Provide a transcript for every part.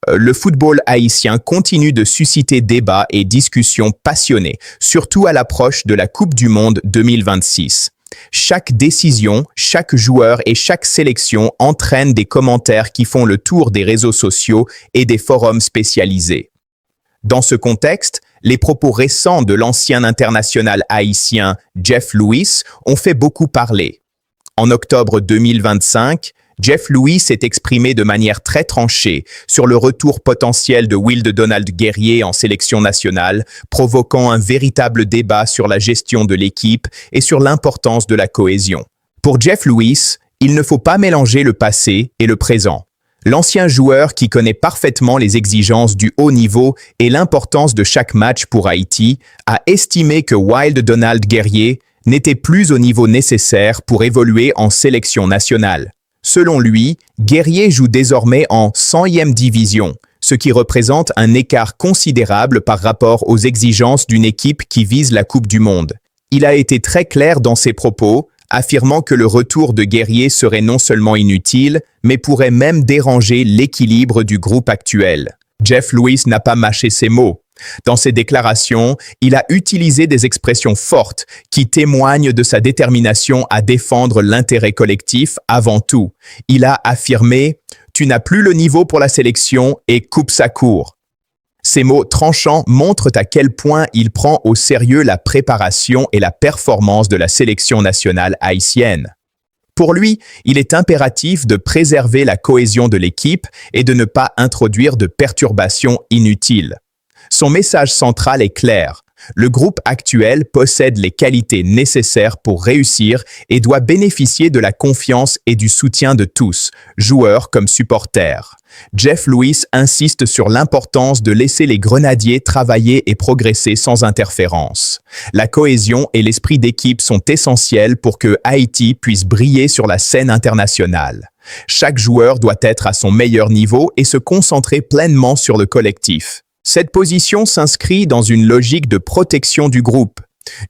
Le football haïtien continue de susciter débats et discussions passionnées, surtout à l'approche de la Coupe du Monde 2026. Chaque décision, chaque joueur et chaque sélection entraîne des commentaires qui font le tour des réseaux sociaux et des forums spécialisés. Dans ce contexte, les propos récents de l'ancien international haïtien Jeff Louis ont fait beaucoup parler. En octobre 2025, Jeff Louis s'est exprimé de manière très tranchée sur le retour potentiel de Wilde Donald Guerrier en sélection nationale, provoquant un véritable débat sur la gestion de l'équipe et sur l'importance de la cohésion. Pour Jeff Louis, il ne faut pas mélanger le passé et le présent. L'ancien joueur qui connaît parfaitement les exigences du haut niveau et l'importance de chaque match pour Haïti a estimé que Wilde Donald Guerrier n'était plus au niveau nécessaire pour évoluer en sélection nationale. Selon lui, Guerrier joue désormais en 100e division, ce qui représente un écart considérable par rapport aux exigences d'une équipe qui vise la Coupe du Monde. Il a été très clair dans ses propos, affirmant que le retour de Guerrier serait non seulement inutile, mais pourrait même déranger l'équilibre du groupe actuel. Jeff Louis n'a pas mâché ses mots. Dans ses déclarations, il a utilisé des expressions fortes qui témoignent de sa détermination à défendre l'intérêt collectif avant tout. Il a affirmé « Tu n'as plus le niveau pour la sélection et coupe ça court ». Ces mots tranchants montrent à quel point il prend au sérieux la préparation et la performance de la sélection nationale haïtienne. Pour lui, il est impératif de préserver la cohésion de l'équipe et de ne pas introduire de perturbations inutiles. Son message central est clair. Le groupe actuel possède les qualités nécessaires pour réussir et doit bénéficier de la confiance et du soutien de tous, joueurs comme supporters. Jeff Louis insiste sur l'importance de laisser les grenadiers travailler et progresser sans interférence. La cohésion et l'esprit d'équipe sont essentiels pour que Haïti puisse briller sur la scène internationale. Chaque joueur doit être à son meilleur niveau et se concentrer pleinement sur le collectif. Cette position s'inscrit dans une logique de protection du groupe.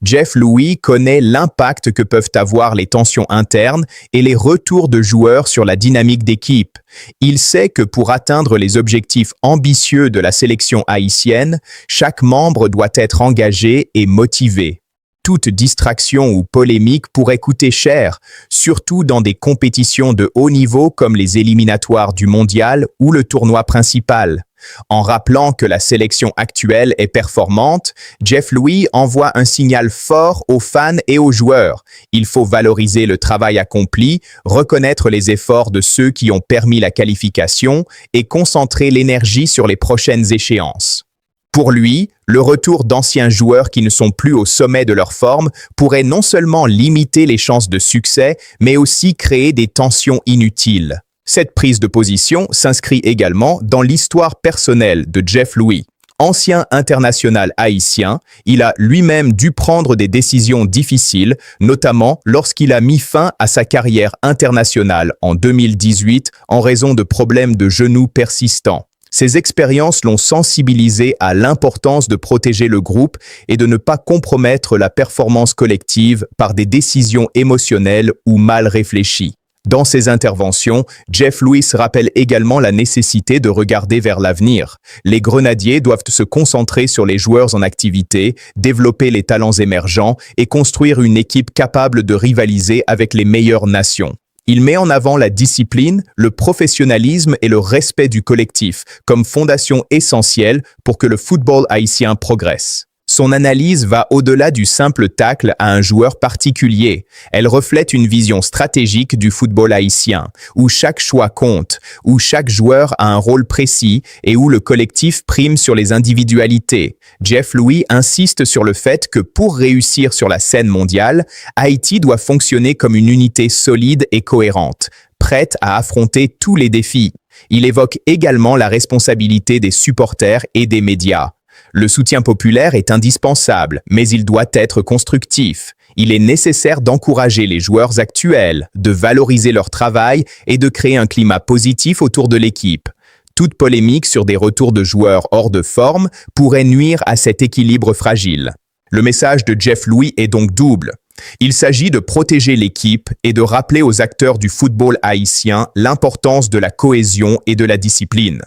Jeff Louis connaît l'impact que peuvent avoir les tensions internes et les retours de joueurs sur la dynamique d'équipe. Il sait que pour atteindre les objectifs ambitieux de la sélection haïtienne, chaque membre doit être engagé et motivé. Toute distraction ou polémique pourrait coûter cher, surtout dans des compétitions de haut niveau comme les éliminatoires du mondial ou le tournoi principal. En rappelant que la sélection actuelle est performante, Jeff Louis envoie un signal fort aux fans et aux joueurs. Il faut valoriser le travail accompli, reconnaître les efforts de ceux qui ont permis la qualification et concentrer l'énergie sur les prochaines échéances. Pour lui, le retour d'anciens joueurs qui ne sont plus au sommet de leur forme pourrait non seulement limiter les chances de succès, mais aussi créer des tensions inutiles. Cette prise de position s'inscrit également dans l'histoire personnelle de Jeff Louis. Ancien international haïtien, il a lui-même dû prendre des décisions difficiles, notamment lorsqu'il a mis fin à sa carrière internationale en 2018 en raison de problèmes de genoux persistants. Ces expériences l'ont sensibilisé à l'importance de protéger le groupe et de ne pas compromettre la performance collective par des décisions émotionnelles ou mal réfléchies. Dans ses interventions, Jeff Louis rappelle également la nécessité de regarder vers l'avenir. Les grenadiers doivent se concentrer sur les joueurs en activité, développer les talents émergents et construire une équipe capable de rivaliser avec les meilleures nations. Il met en avant la discipline, le professionnalisme et le respect du collectif comme fondation essentielle pour que le football haïtien progresse. Son analyse va au-delà du simple tacle à un joueur particulier. Elle reflète une vision stratégique du football haïtien, où chaque choix compte, où chaque joueur a un rôle précis et où le collectif prime sur les individualités. Jeff Louis insiste sur le fait que pour réussir sur la scène mondiale, Haïti doit fonctionner comme une unité solide et cohérente, prête à affronter tous les défis. Il évoque également la responsabilité des supporters et des médias. Le soutien populaire est indispensable, mais il doit être constructif. Il est nécessaire d'encourager les joueurs actuels, de valoriser leur travail et de créer un climat positif autour de l'équipe. Toute polémique sur des retours de joueurs hors de forme pourrait nuire à cet équilibre fragile. Le message de Jeff Louis est donc double. Il s'agit de protéger l'équipe et de rappeler aux acteurs du football haïtien l'importance de la cohésion et de la discipline.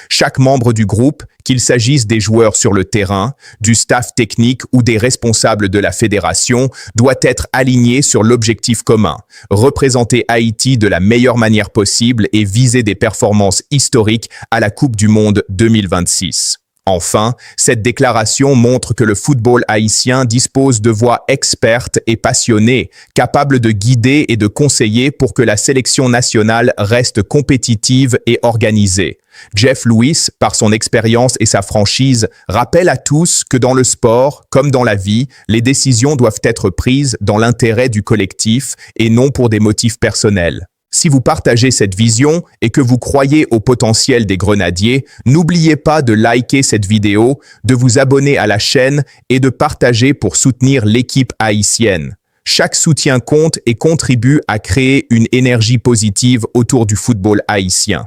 Chaque membre du groupe, qu'il s'agisse des joueurs sur le terrain, du staff technique ou des responsables de la fédération, doit être aligné sur l'objectif commun, représenter Haïti de la meilleure manière possible et viser des performances historiques à la Coupe du Monde 2026. Enfin, cette déclaration montre que le football haïtien dispose de voix expertes et passionnées, capables de guider et de conseiller pour que la sélection nationale reste compétitive et organisée. Jeff Lewis, par son expérience et sa franchise, rappelle à tous que dans le sport, comme dans la vie, les décisions doivent être prises dans l'intérêt du collectif et non pour des motifs personnels. Si vous partagez cette vision et que vous croyez au potentiel des Grenadiers, n'oubliez pas de liker cette vidéo, de vous abonner à la chaîne et de partager pour soutenir l'équipe haïtienne. Chaque soutien compte et contribue à créer une énergie positive autour du football haïtien.